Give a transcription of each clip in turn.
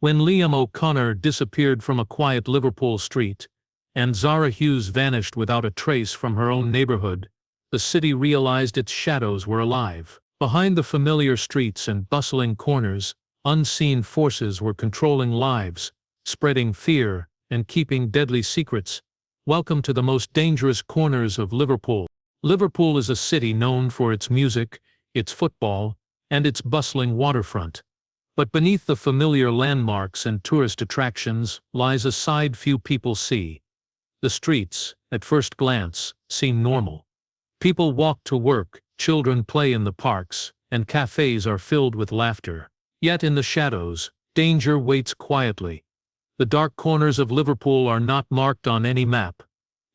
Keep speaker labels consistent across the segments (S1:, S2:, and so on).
S1: When Liam O'Connor disappeared from a quiet Liverpool street, and Zara Hughes vanished without a trace from her own neighborhood, the city realized its shadows were alive. Behind the familiar streets and bustling corners, unseen forces were controlling lives, spreading fear, and keeping deadly secrets. Welcome to the most dangerous corners of Liverpool. Liverpool is a city known for its music, its football, and its bustling waterfront. But beneath the familiar landmarks and tourist attractions lies a side few people see. The streets, at first glance, seem normal. People walk to work, children play in the parks, and cafes are filled with laughter. Yet in the shadows, danger waits quietly. The dark corners of Liverpool are not marked on any map.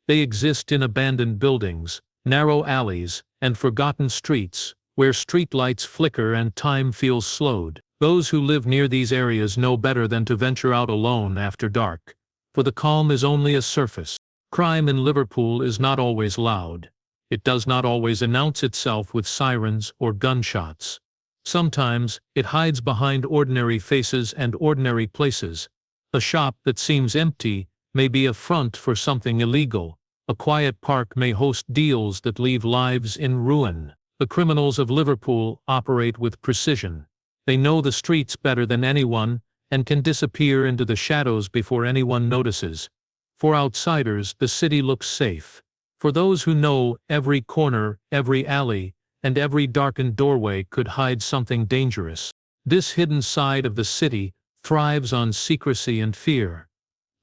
S1: They exist in abandoned buildings, narrow alleys, and forgotten streets, where streetlights flicker and time feels slowed. Those who live near these areas know better than to venture out alone after dark, for the calm is only a surface. Crime in Liverpool is not always loud. It does not always announce itself with sirens or gunshots. Sometimes, it hides behind ordinary faces and ordinary places. A shop that seems empty may be a front for something illegal. A quiet park may host deals that leave lives in ruin. The criminals of Liverpool operate with precision. They know the streets better than anyone and can disappear into the shadows before anyone notices. For outsiders, the city looks safe. For those who know, every corner, every alley, and every darkened doorway could hide something dangerous. This hidden side of the city thrives on secrecy and fear.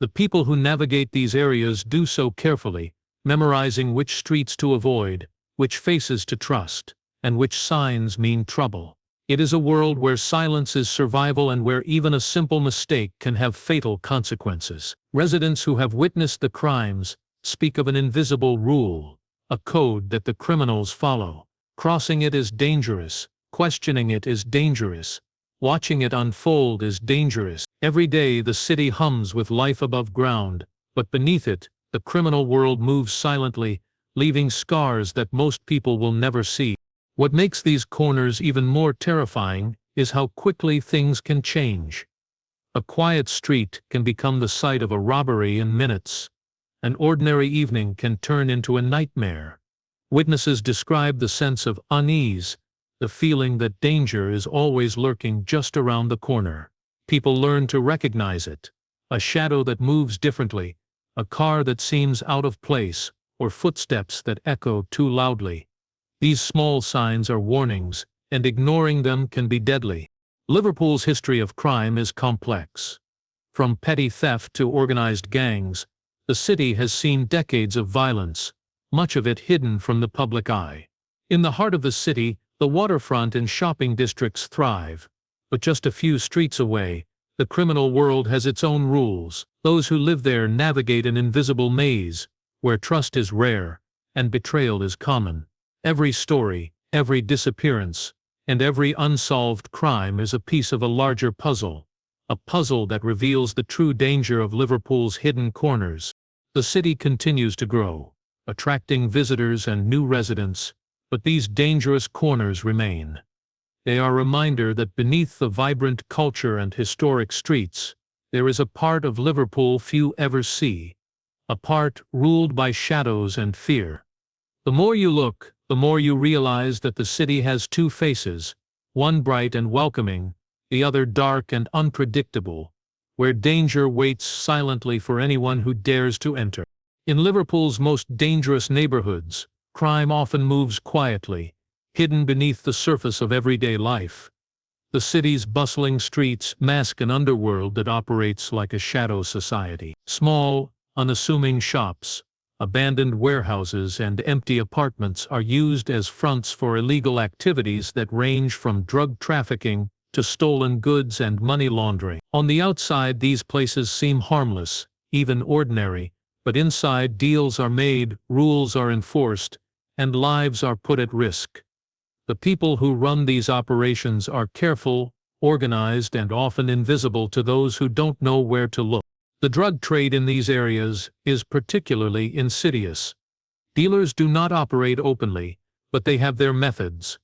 S1: The people who navigate these areas do so carefully, memorizing which streets to avoid, which faces to trust, and which signs mean trouble. It is a world where silence is survival and where even a simple mistake can have fatal consequences. Residents who have witnessed the crimes speak of an invisible rule, a code that the criminals follow. Crossing it is dangerous, questioning it is dangerous, watching it unfold is dangerous. Every day the city hums with life above ground, but beneath it, the criminal world moves silently, leaving scars that most people will never see. What makes these corners even more terrifying is how quickly things can change. A quiet street can become the site of a robbery in minutes. An ordinary evening can turn into a nightmare. Witnesses describe the sense of unease, the feeling that danger is always lurking just around the corner. People learn to recognize it. A shadow that moves differently, a car that seems out of place, or footsteps that echo too loudly. These small signs are warnings, and ignoring them can be deadly. Liverpool's history of crime is complex. From petty theft to organized gangs, the city has seen decades of violence, much of it hidden from the public eye. In the heart of the city, the waterfront and shopping districts thrive. But just a few streets away, the criminal world has its own rules. Those who live there navigate an invisible maze, where trust is rare, and betrayal is common. Every story, every disappearance, and every unsolved crime is a piece of a larger puzzle, a puzzle that reveals the true danger of Liverpool's hidden corners. The city continues to grow, attracting visitors and new residents, but these dangerous corners remain. They are a reminder that beneath the vibrant culture and historic streets, there is a part of Liverpool few ever see, a part ruled by shadows and fear. The more you look, the more you realize that the city has two faces, one bright and welcoming, the other dark and unpredictable, where danger waits silently for anyone who dares to enter. In Liverpool's most dangerous neighborhoods, crime often moves quietly, hidden beneath the surface of everyday life. The city's bustling streets mask an underworld that operates like a shadow society. Small, unassuming shops, abandoned warehouses and empty apartments are used as fronts for illegal activities that range from drug trafficking to stolen goods and money laundering. On the outside, these places seem harmless, even ordinary, but inside deals are made, rules are enforced, and lives are put at risk. The people who run these operations are careful, organized, and often invisible to those who don't know where to look. The drug trade in these areas is particularly insidious. Dealers do not operate openly, but they have their methods.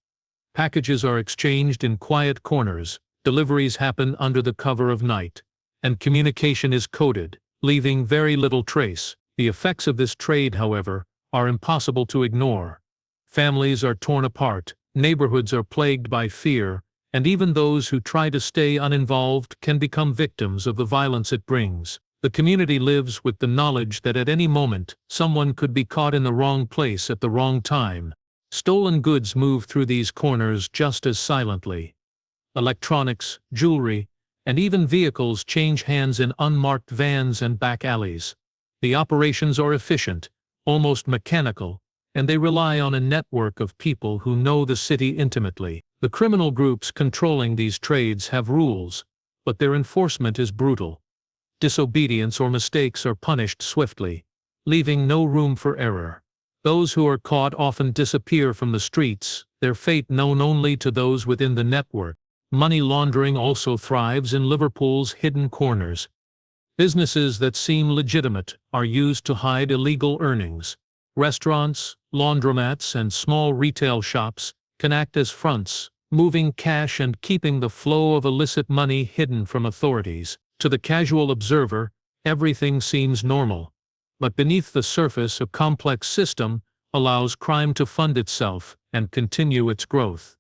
S1: Packages are exchanged in quiet corners, Deliveries happen under the cover of night, and communication is coded, leaving very little trace. The effects of this trade, however, are impossible to ignore. Families are torn apart, neighborhoods are plagued by fear, and even those who try to stay uninvolved can become victims of the violence it brings. The community lives with the knowledge that at any moment, someone could be caught in the wrong place at the wrong time. Stolen goods move through these corners just as silently. Electronics, jewelry, and even vehicles change hands in unmarked vans and back alleys. The operations are efficient, almost mechanical, and they rely on a network of people who know the city intimately. The criminal groups controlling these trades have rules, but their enforcement is brutal. Disobedience or mistakes are punished swiftly, leaving no room for error. Those who are caught often disappear from the streets, their fate known only to those within the network. Money laundering also thrives in Liverpool's hidden corners. Businesses that seem legitimate are used to hide illegal earnings. Restaurants, laundromats, and small retail shops can act as fronts, moving cash and keeping the flow of illicit money hidden from authorities. To the casual observer, everything seems normal. But beneath the surface, a complex system allows crime to fund itself and continue its growth.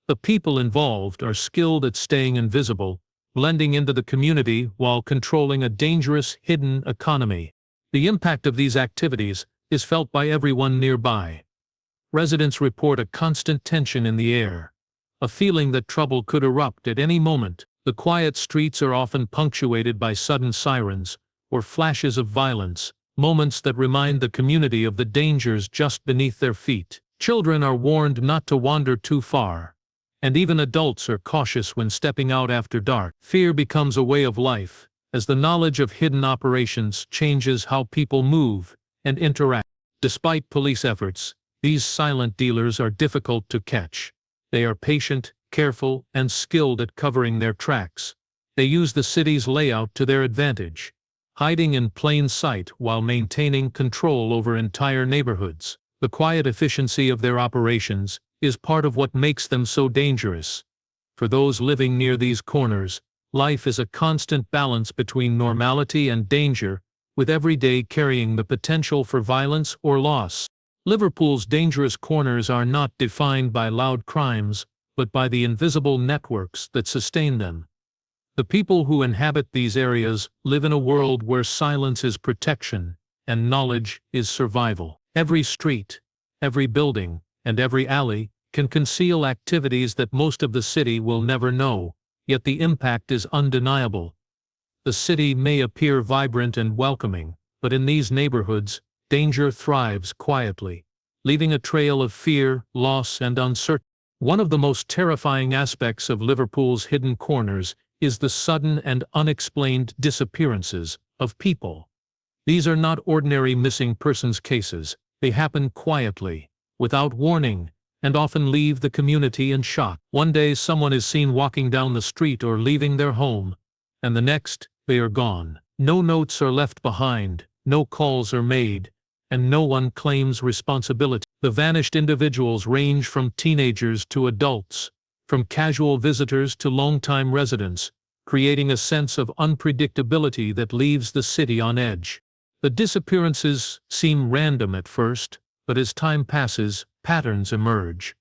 S1: The people involved are skilled at staying invisible, blending into the community while controlling a dangerous hidden economy. The impact of these activities is felt by everyone nearby. Residents report a constant tension in the air, a feeling that trouble could erupt at any moment. The quiet streets are often punctuated by sudden sirens or flashes of violence, moments that remind the community of the dangers just beneath their feet. Children are warned not to wander too far, and even adults are cautious when stepping out after dark. Fear becomes a way of life, as the knowledge of hidden operations changes how people move and interact. Despite police efforts, these silent dealers are difficult to catch. They are patient, careful, and skilled at covering their tracks. They use the city's layout to their advantage, hiding in plain sight while maintaining control over entire neighborhoods. The quiet efficiency of their operations is part of what makes them so dangerous. For those living near these corners, life is a constant balance between normality and danger, with every day carrying the potential for violence or loss. Liverpool's dangerous corners are not defined by loud crimes, but by the invisible networks that sustain them. The people who inhabit these areas live in a world where silence is protection and knowledge is survival. Every street, every building, and every alley can conceal activities that most of the city will never know, yet the impact is undeniable. The city may appear vibrant and welcoming, but in these neighborhoods, danger thrives quietly, leaving a trail of fear, loss, and uncertainty. One of the most terrifying aspects of Liverpool's hidden corners is the sudden and unexplained disappearances of people. These are not ordinary missing persons cases. They happen quietly, without warning, and often leave the community in shock. One day someone is seen walking down the street or leaving their home, and the next, they are gone. No notes are left behind, no calls are made, and no one claims responsibility. The vanished individuals range from teenagers to adults, from casual visitors to long-time residents, creating a sense of unpredictability that leaves the city on edge. The disappearances seem random at first, but as time passes, patterns emerge.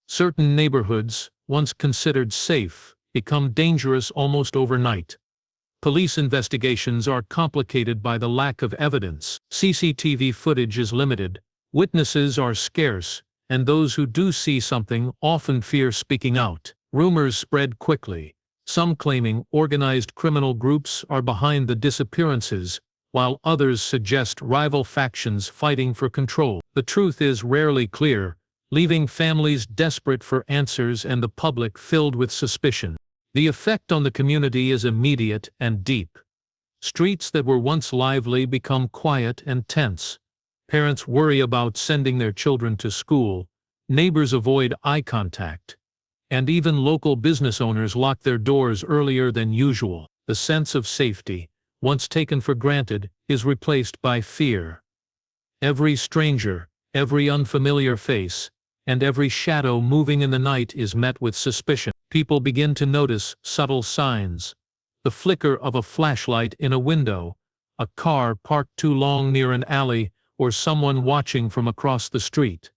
S1: Certain neighborhoods, once considered safe, become dangerous almost overnight. Police investigations are complicated by the lack of evidence. CCTV footage is limited, witnesses are scarce, and those who do see something often fear speaking out. Rumors spread quickly, some claiming organized criminal groups are behind the disappearances, while others suggest rival factions fighting for control. The truth is rarely clear, leaving families desperate for answers and the public filled with suspicion. The effect on the community is immediate and deep. Streets that were once lively become quiet and tense. Parents worry about sending their children to school, neighbors avoid eye contact, and even local business owners lock their doors earlier than usual. The sense of safety, once taken for granted, is replaced by fear. Every stranger, every unfamiliar face, and every shadow moving in the night is met with suspicion. People begin to notice subtle signs. The flicker of a flashlight in a window, a car parked too long near an alley, or someone watching from across the street.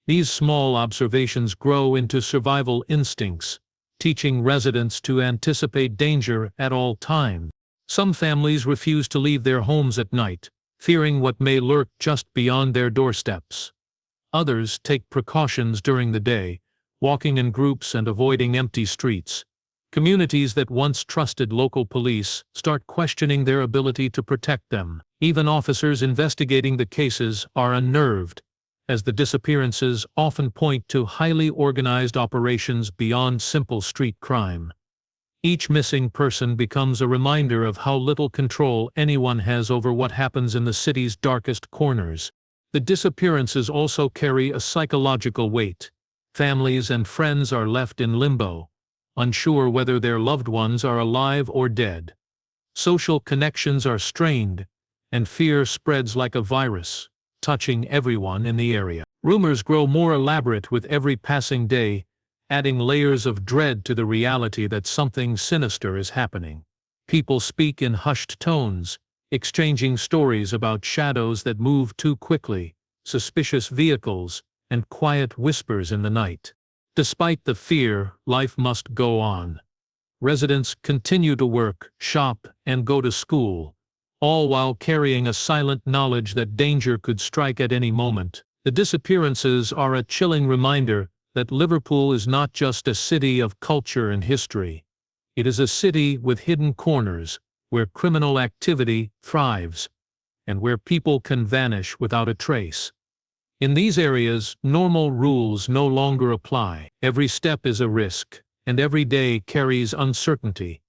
S1: These small observations grow into survival instincts, teaching residents to anticipate danger at all times. Some families refuse to leave their homes at night, fearing what may lurk just beyond their doorsteps. Others take precautions during the day, walking in groups and avoiding empty streets. Communities that once trusted local police start questioning their ability to protect them. Even officers investigating the cases are unnerved, as the disappearances often point to highly organized operations beyond simple street crime. Each missing person becomes a reminder of how little control anyone has over what happens in the city's darkest corners. The disappearances also carry a psychological weight. Families and friends are left in limbo, unsure whether their loved ones are alive or dead. Social connections are strained, and fear spreads like a virus, touching everyone in the area. Rumors grow more elaborate with every passing day, adding layers of dread to the reality that something sinister is happening. People speak in hushed tones, exchanging stories about shadows that move too quickly, suspicious vehicles, and quiet whispers in the night. Despite the fear, life must go on. Residents continue to work, shop, and go to school, all while carrying a silent knowledge that danger could strike at any moment. The disappearances are a chilling reminder that Liverpool is not just a city of culture and history. It is a city with hidden corners, where criminal activity thrives, and where people can vanish without a trace. In these areas, normal rules no longer apply. Every step is a risk, and every day carries uncertainty.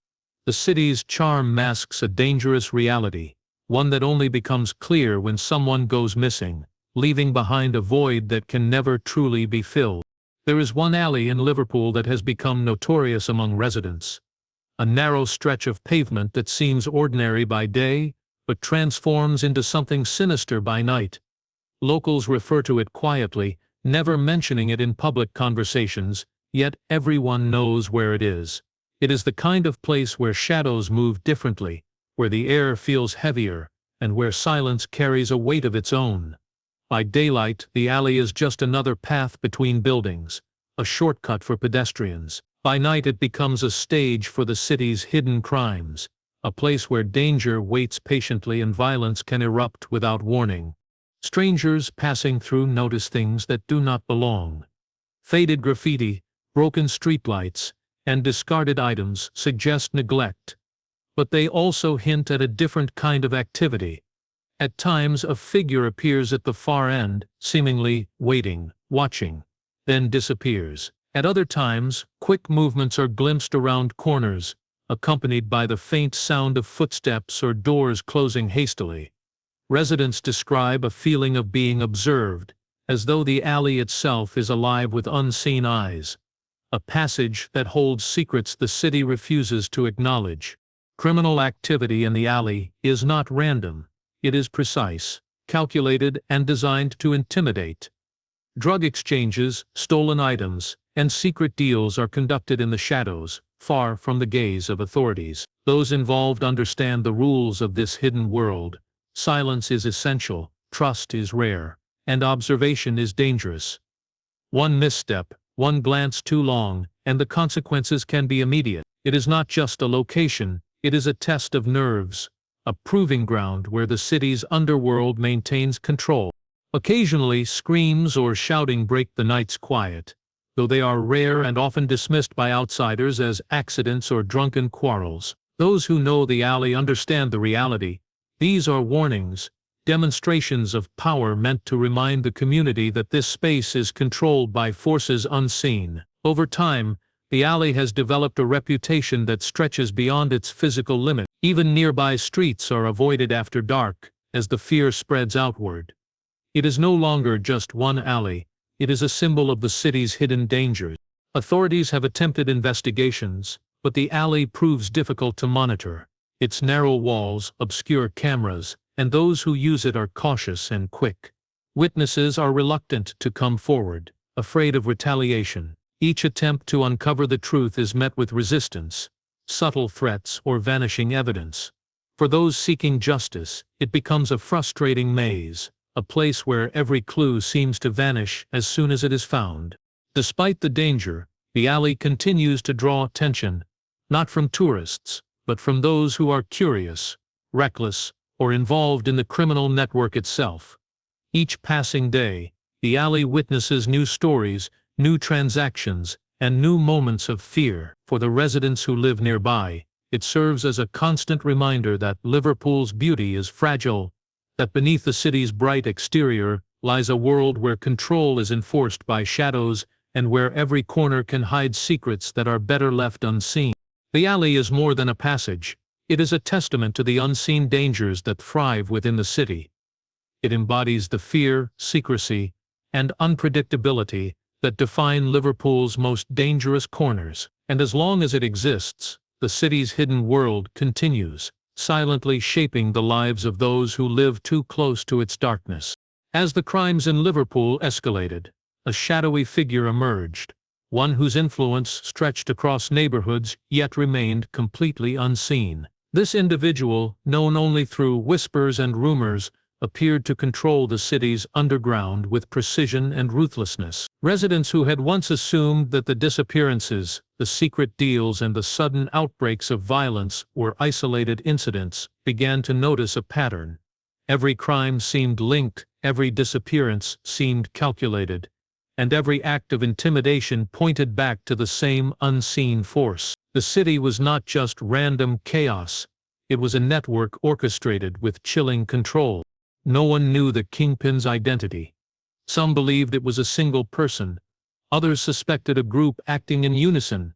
S1: The city's charm masks a dangerous reality, one that only becomes clear when someone goes missing, leaving behind a void that can never truly be filled. There is one alley in Liverpool that has become notorious among residents. A narrow stretch of pavement that seems ordinary by day, but transforms into something sinister by night. Locals refer to it quietly, never mentioning it in public conversations, yet everyone knows where it is. It is the kind of place where shadows move differently, where the air feels heavier, and where silence carries a weight of its own. By daylight, the alley is just another path between buildings, a shortcut for pedestrians. By night it becomes a stage for the city's hidden crimes, a place where danger waits patiently and violence can erupt without warning. Strangers passing through notice things that do not belong. Faded graffiti, broken streetlights, and discarded items suggest neglect, but they also hint at a different kind of activity. At times a figure appears at the far end, seemingly waiting, watching, then disappears. At other times, quick movements are glimpsed around corners, accompanied by the faint sound of footsteps or doors closing hastily. Residents describe a feeling of being observed, as though the alley itself is alive with unseen eyes. A passage that holds secrets the city refuses to acknowledge. Criminal activity in the alley is not random. It is precise, calculated, and designed to intimidate. Drug exchanges, stolen items, and secret deals are conducted in the shadows, far from the gaze of authorities. Those involved understand the rules of this hidden world. Silence is essential, trust is rare, and observation is dangerous. One misstep, one glance too long, and the consequences can be immediate. It is not just a location, it is a test of nerves, a proving ground where the city's underworld maintains control. Occasionally, screams or shouting break the night's quiet, though they are rare and often dismissed by outsiders as accidents or drunken quarrels. Those who know the alley understand the reality. These are warnings, demonstrations of power meant to remind the community that this space is controlled by forces unseen. Over time, the alley has developed a reputation that stretches beyond its physical limit. Even nearby streets are avoided after dark, as the fear spreads outward. It is no longer just one alley, it is a symbol of the city's hidden dangers. Authorities have attempted investigations, but the alley proves difficult to monitor. Its narrow walls, obscure cameras, and those who use it are cautious and quick. Witnesses are reluctant to come forward, afraid of retaliation. Each attempt to uncover the truth is met with resistance, subtle threats, or vanishing evidence. For those seeking justice, it becomes a frustrating maze, a place where every clue seems to vanish as soon as it is found. Despite the danger, the alley continues to draw attention, not from tourists, but from those who are curious, reckless, or involved in the criminal network itself. Each passing day, the alley witnesses new stories, new transactions, and new moments of fear. For the residents who live nearby, it serves as a constant reminder that Liverpool's beauty is fragile, that beneath the city's bright exterior lies a world where control is enforced by shadows and where every corner can hide secrets that are better left unseen. The alley is more than a passage. It is a testament to the unseen dangers that thrive within the city. It embodies the fear, secrecy, and unpredictability that define Liverpool's most dangerous corners. And as long as it exists, the city's hidden world continues, silently shaping the lives of those who live too close to its darkness. As the crimes in Liverpool escalated, a shadowy figure emerged, one whose influence stretched across neighborhoods yet remained completely unseen. This individual, known only through whispers and rumors, appeared to control the city's underground with precision and ruthlessness. Residents who had once assumed that the disappearances, the secret deals, and the sudden outbreaks of violence were isolated incidents began to notice a pattern. Every crime seemed linked, every disappearance seemed calculated, and every act of intimidation pointed back to the same unseen force. The city was not just random chaos, it was a network orchestrated with chilling control. No one knew the Kingpin's identity. Some believed it was a single person, others suspected a group acting in unison.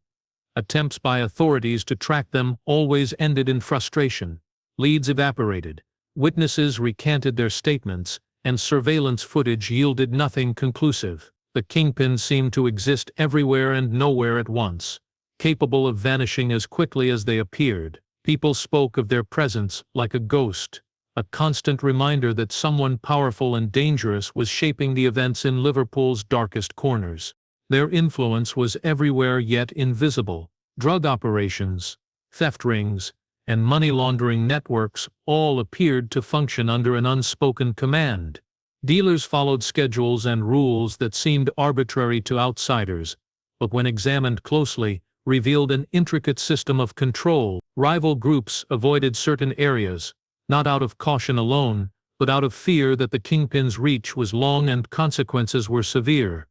S1: Attempts by authorities to track them always ended in frustration. Leads evaporated, witnesses recanted their statements, and surveillance footage yielded nothing conclusive. The Kingpin seemed to exist everywhere and nowhere at once, capable of vanishing as quickly as they appeared. People spoke of their presence like a ghost, a constant reminder that someone powerful and dangerous was shaping the events in Liverpool's darkest corners. Their influence was everywhere yet invisible. Drug operations, theft rings, and money laundering networks all appeared to function under an unspoken command. Dealers followed schedules and rules that seemed arbitrary to outsiders, but when examined closely, revealed an intricate system of control. Rival groups avoided certain areas, not out of caution alone, but out of fear that the Kingpin's reach was long and consequences were severe.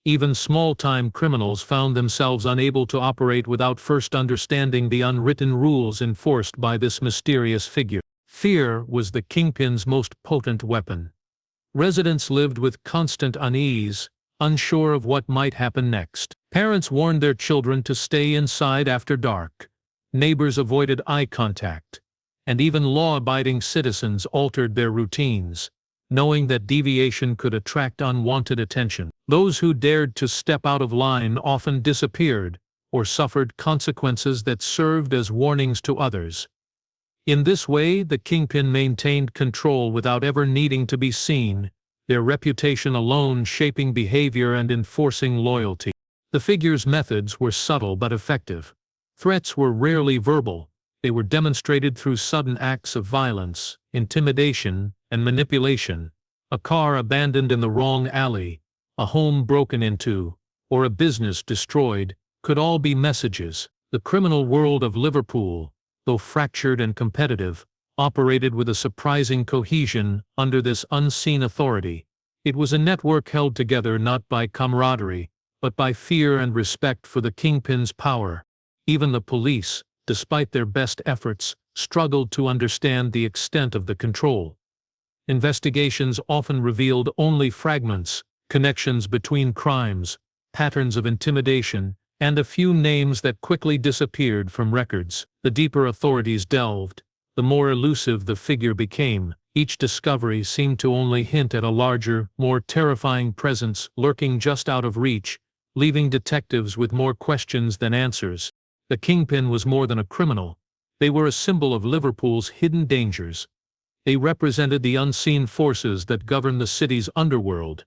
S1: Even small-time criminals found themselves unable to operate without first understanding the unwritten rules enforced by this mysterious figure. Fear was the Kingpin's most potent weapon. Residents lived with constant unease, unsure of what might happen next. Parents warned their children to stay inside after dark. Neighbors avoided eye contact, and even law-abiding citizens altered their routines, knowing that deviation could attract unwanted attention. Those who dared to step out of line often disappeared, or suffered consequences that served as warnings to others. In this way, the Kingpin maintained control without ever needing to be seen, their reputation alone shaping behavior and enforcing loyalty. The figure's methods were subtle but effective. Threats were rarely verbal. They were demonstrated through sudden acts of violence, intimidation, and manipulation. A car abandoned in the wrong alley, a home broken into, or a business destroyed, could all be messages. The criminal world of Liverpool, though fractured and competitive, operated with a surprising cohesion under this unseen authority. It was a network held together not by camaraderie, but by fear and respect for the Kingpin's power. Even the police, despite their best efforts, struggled to understand the extent of the control. Investigations often revealed only fragments, connections between crimes, patterns of intimidation, and a few names that quickly disappeared from records. The deeper authorities delved, the more elusive the figure became. Each discovery seemed to only hint at a larger, more terrifying presence lurking just out of reach, leaving detectives with more questions than answers. The Kingpin was more than a criminal. They were a symbol of Liverpool's hidden dangers. They represented the unseen forces that govern the city's underworld,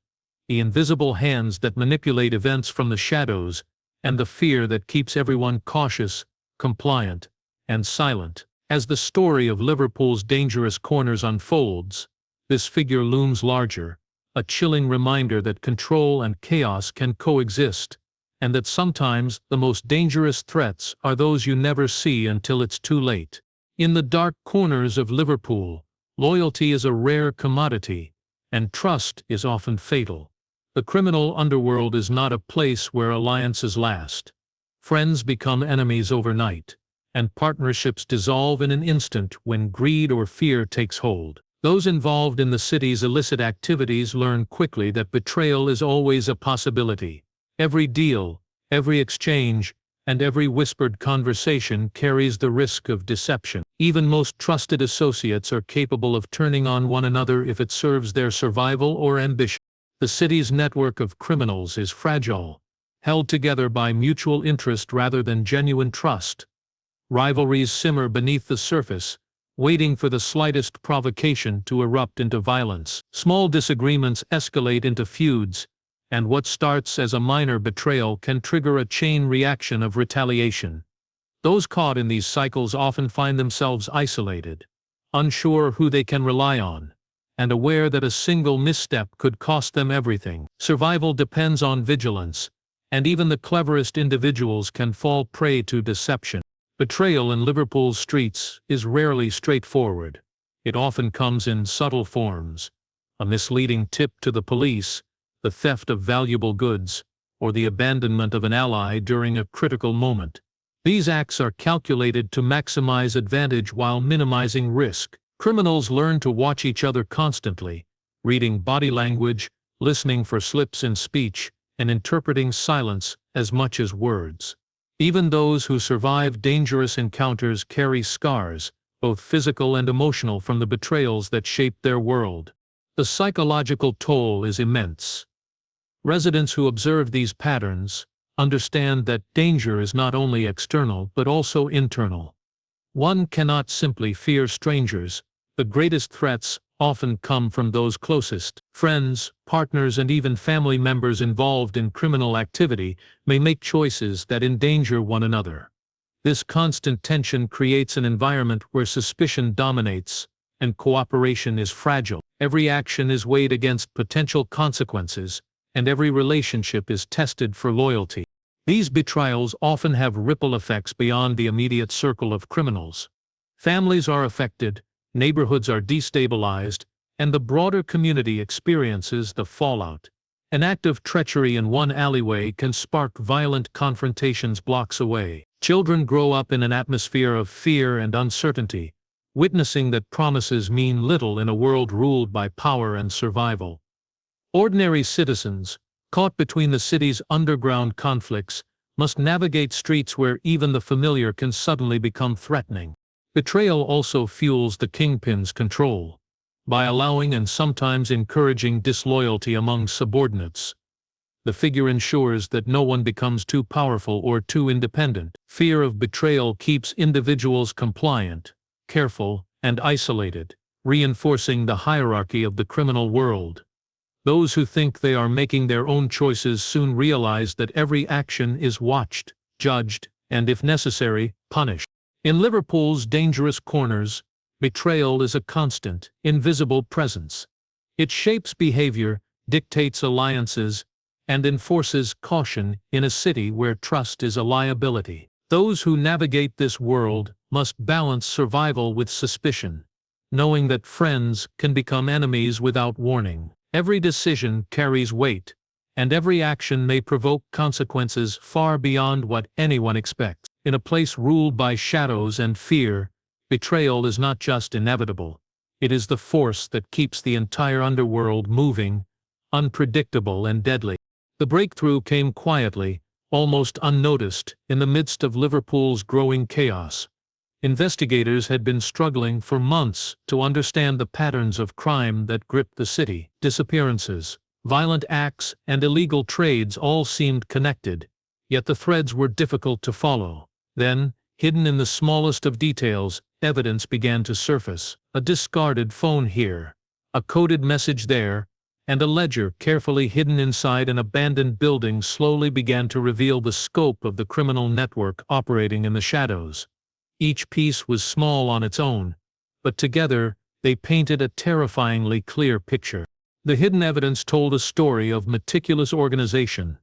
S1: the invisible hands that manipulate events from the shadows, and the fear that keeps everyone cautious, compliant, and silent. As the story of Liverpool's dangerous corners unfolds, this figure looms larger, a chilling reminder that control and chaos can coexist, and that sometimes the most dangerous threats are those you never see until it's too late. In the dark corners of Liverpool, loyalty is a rare commodity, and trust is often fatal. The criminal underworld is not a place where alliances last. Friends become enemies overnight, and partnerships dissolve in an instant when greed or fear takes hold. Those involved in the city's illicit activities learn quickly that betrayal is always a possibility. Every deal, every exchange, and every whispered conversation carries the risk of deception. Even most trusted associates are capable of turning on one another if it serves their survival or ambition. The city's network of criminals is fragile, held together by mutual interest rather than genuine trust. Rivalries simmer beneath the surface, waiting for the slightest provocation to erupt into violence. Small disagreements escalate into feuds, and what starts as a minor betrayal can trigger a chain reaction of retaliation. Those caught in these cycles often find themselves isolated, unsure who they can rely on, and aware that a single misstep could cost them everything. Survival depends on vigilance, and even the cleverest individuals can fall prey to deception. Betrayal in Liverpool's streets is rarely straightforward. It often comes in subtle forms: a misleading tip to the police, the theft of valuable goods, or the abandonment of an ally during a critical moment. These acts are calculated to maximize advantage while minimizing risk. Criminals learn to watch each other constantly, reading body language, listening for slips in speech, and interpreting silence as much as words. Even those who survive dangerous encounters carry scars, both physical and emotional, from the betrayals that shaped their world. The psychological toll is immense. Residents who observe these patterns understand that danger is not only external but also internal. One cannot simply fear strangers. The greatest threats often come from those closest. Friends, partners, and even family members involved in criminal activity may make choices that endanger one another. This constant tension creates an environment where suspicion dominates and cooperation is fragile. Every action is weighed against potential consequences, and every relationship is tested for loyalty. These betrayals often have ripple effects beyond the immediate circle of criminals. Families are affected, neighborhoods are destabilized, and the broader community experiences the fallout. An act of treachery in one alleyway can spark violent confrontations blocks away. Children grow up in an atmosphere of fear and uncertainty, witnessing that promises mean little in a world ruled by power and survival. Ordinary citizens, caught between the city's underground conflicts, must navigate streets where even the familiar can suddenly become threatening. Betrayal also fuels the Kingpin's control. By allowing and sometimes encouraging disloyalty among subordinates, the figure ensures that no one becomes too powerful or too independent. Fear of betrayal keeps individuals compliant, careful, and isolated, reinforcing the hierarchy of the criminal world. Those who think they are making their own choices soon realize that every action is watched, judged, and if necessary, punished. In Liverpool's dangerous corners, betrayal is a constant, invisible presence. It shapes behavior, dictates alliances, and enforces caution in a city where trust is a liability. Those who navigate this world must balance survival with suspicion, knowing that friends can become enemies without warning. Every decision carries weight, and every action may provoke consequences far beyond what anyone expects. In a place ruled by shadows and fear, betrayal is not just inevitable. It is the force that keeps the entire underworld moving, unpredictable and deadly. The breakthrough came quietly, almost unnoticed, in the midst of Liverpool's growing chaos. Investigators had been struggling for months to understand the patterns of crime that gripped the city. Disappearances, violent acts, and illegal trades all seemed connected, yet the threads were difficult to follow. Then, hidden in the smallest of details, evidence began to surface. A discarded phone here, a coded message there, and a ledger carefully hidden inside an abandoned building slowly began to reveal the scope of the criminal network operating in the shadows. Each piece was small on its own, but together they painted a terrifyingly clear picture. The hidden evidence told a story of meticulous organization.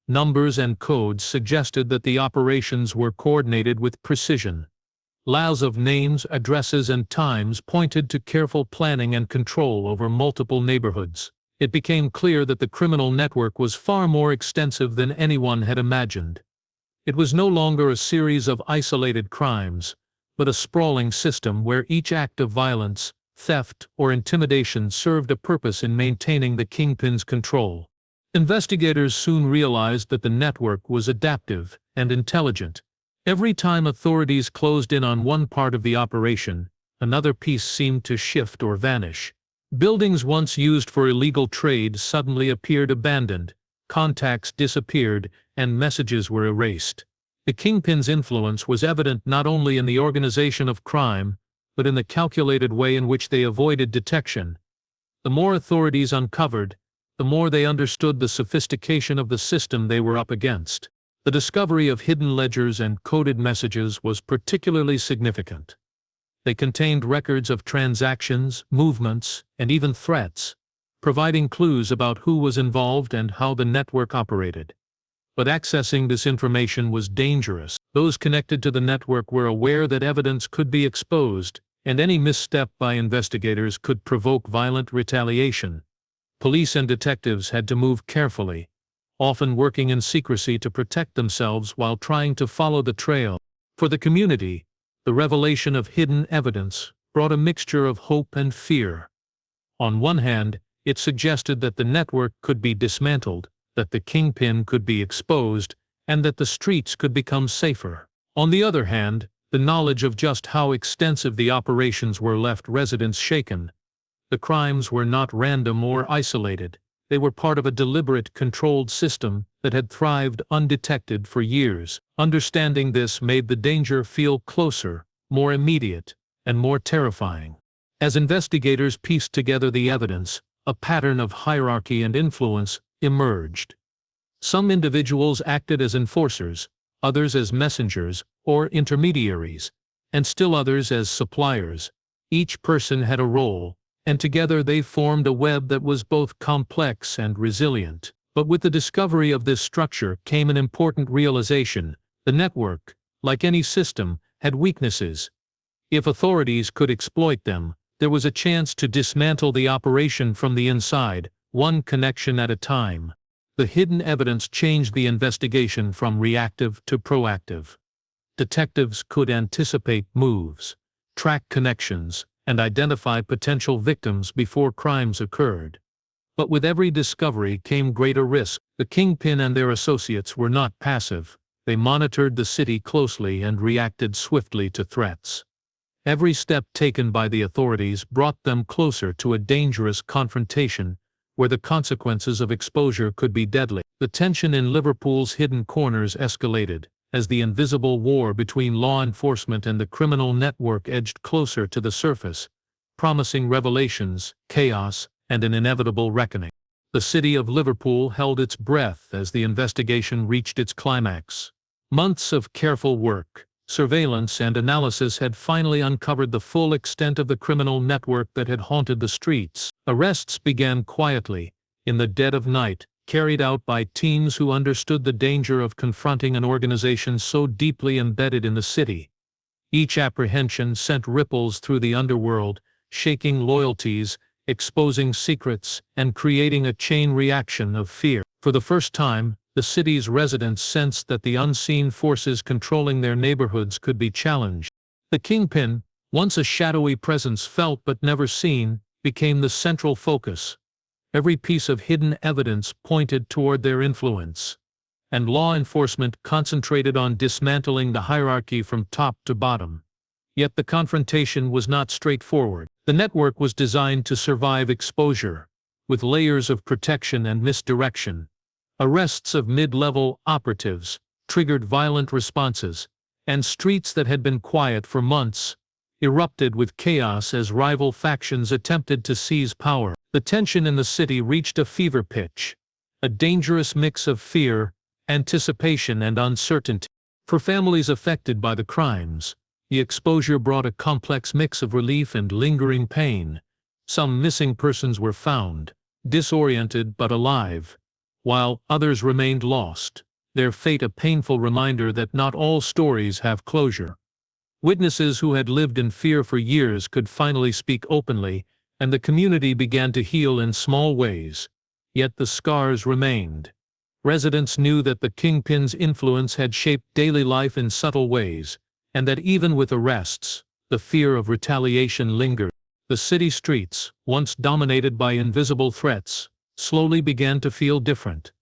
S1: Numbers and codes suggested that the operations were coordinated with precision. Lists of names, addresses, and times pointed to careful planning and control over multiple neighborhoods. It became clear that the criminal network was far more extensive than anyone had imagined. It was no longer a series of isolated crimes, but a sprawling system where each act of violence, theft, or intimidation served a purpose in maintaining the Kingpin's control. Investigators soon realized that the network was adaptive and intelligent. Every time authorities closed in on one part of the operation, another piece seemed to shift or vanish. Buildings once used for illegal trade suddenly appeared abandoned, contacts disappeared, and messages were erased. The Kingpin's influence was evident not only in the organization of crime, but in the calculated way in which they avoided detection. The more authorities uncovered, the more they understood the sophistication of the system they were up against. The discovery of hidden ledgers and coded messages was particularly significant. They contained records of transactions, movements, and even threats, providing clues about who was involved and how the network operated. But accessing this information was dangerous. Those connected to the network were aware that evidence could be exposed, and any misstep by investigators could provoke violent retaliation. Police and detectives had to move carefully, often working in secrecy to protect themselves while trying to follow the trail. For the community, the revelation of hidden evidence brought a mixture of hope and fear. On one hand, it suggested that the network could be dismantled, that the Kingpin could be exposed, and that the streets could become safer. On the other hand, the knowledge of just how extensive the operations were left residents shaken. The crimes were not random or isolated. They were part of a deliberate, controlled system that had thrived undetected for years. Understanding this made the danger feel closer, more immediate, and more terrifying. As investigators pieced together the evidence, a pattern of hierarchy and influence emerged. Some individuals acted as enforcers, others as messengers or intermediaries, and still others as suppliers. Each person had a role, and together they formed a web that was both complex and resilient. But with the discovery of this structure came an important realization: the network, like any system, had weaknesses. If authorities could exploit them, there was a chance to dismantle the operation from the inside, one connection at a time. The hidden evidence changed the investigation from reactive to proactive. Detectives could anticipate moves, track connections, and identify potential victims before crimes occurred. But with every discovery came greater risk. The Kingpin and their associates were not passive. They monitored the city closely and reacted swiftly to threats. Every step taken by the authorities brought them closer to a dangerous confrontation where the consequences of exposure could be deadly. The tension in Liverpool's hidden corners escalated as the invisible war between law enforcement and the criminal network edged closer to the surface, promising revelations, chaos, and an inevitable reckoning. The city of Liverpool held its breath as the investigation reached its climax. Months of careful work, surveillance, and analysis had finally uncovered the full extent of the criminal network that had haunted the streets. Arrests began quietly, in the dead of night, carried out by teams who understood the danger of confronting an organization so deeply embedded in the city. Each apprehension sent ripples through the underworld, shaking loyalties, exposing secrets, and creating a chain reaction of fear. For the first time, the city's residents sensed that the unseen forces controlling their neighborhoods could be challenged. The Kingpin, once a shadowy presence felt but never seen, became the central focus. Every piece of hidden evidence pointed toward their influence, and law enforcement concentrated on dismantling the hierarchy from top to bottom. Yet the confrontation was not straightforward. The network was designed to survive exposure, with layers of protection and misdirection. Arrests of mid-level operatives triggered violent responses, and streets that had been quiet for months erupted with chaos as rival factions attempted to seize power. The tension in the city reached a fever pitch, a dangerous mix of fear, anticipation, and uncertainty. For families affected by the crimes, the exposure brought a complex mix of relief and lingering pain. Some missing persons were found, disoriented but alive, while others remained lost, their fate a painful reminder that not all stories have closure. Witnesses who had lived in fear for years could finally speak openly, and the community began to heal in small ways. Yet the scars remained. Residents knew that the Kingpin's influence had shaped daily life in subtle ways, and that even with arrests, the fear of retaliation lingered. The city streets, once dominated by invisible threats, slowly began to feel different.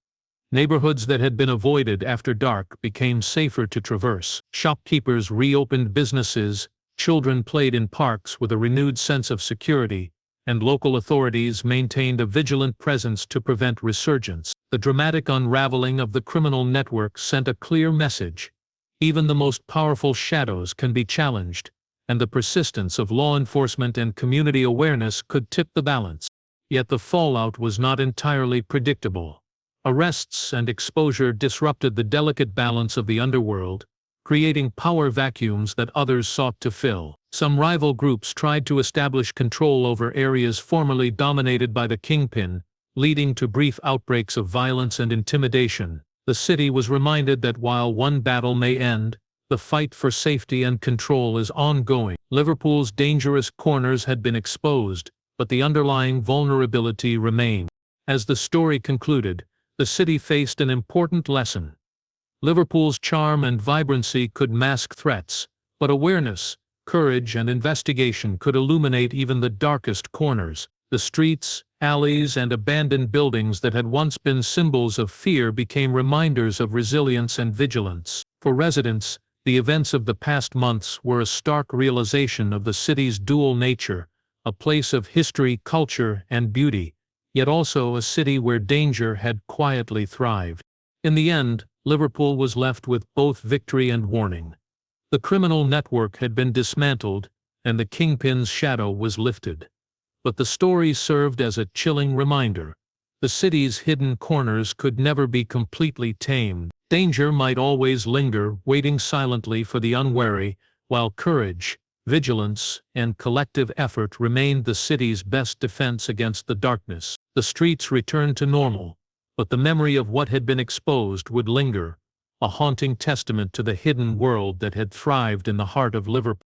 S1: Neighborhoods that had been avoided after dark became safer to traverse. Shopkeepers reopened businesses, children played in parks with a renewed sense of security, and local authorities maintained a vigilant presence to prevent resurgence. The dramatic unraveling of the criminal network sent a clear message. Even the most powerful shadows can be challenged, and the persistence of law enforcement and community awareness could tip the balance. Yet the fallout was not entirely predictable. Arrests and exposure disrupted the delicate balance of the underworld, creating power vacuums that others sought to fill. Some rival groups tried to establish control over areas formerly dominated by the Kingpin, leading to brief outbreaks of violence and intimidation. The city was reminded that while one battle may end, the fight for safety and control is ongoing. Liverpool's dangerous corners had been exposed, but the underlying vulnerability remained. As the story concluded, the city faced an important lesson. Liverpool's charm and vibrancy could mask threats, but awareness, courage, and investigation could illuminate even the darkest corners. The streets, alleys, and abandoned buildings that had once been symbols of fear became reminders of resilience and vigilance. For residents, the events of the past months were a stark realization of the city's dual nature, a place of history, culture, and beauty, yet also a city where danger had quietly thrived. In the end, Liverpool was left with both victory and warning. The criminal network had been dismantled, and the Kingpin's shadow was lifted. But the story served as a chilling reminder. The city's hidden corners could never be completely tamed. Danger might always linger, waiting silently for the unwary, while courage, vigilance, and collective effort remained the city's best defense against the darkness. The streets returned to normal, but the memory of what had been exposed would linger, a haunting testament to the hidden world that had thrived in the heart of Liverpool.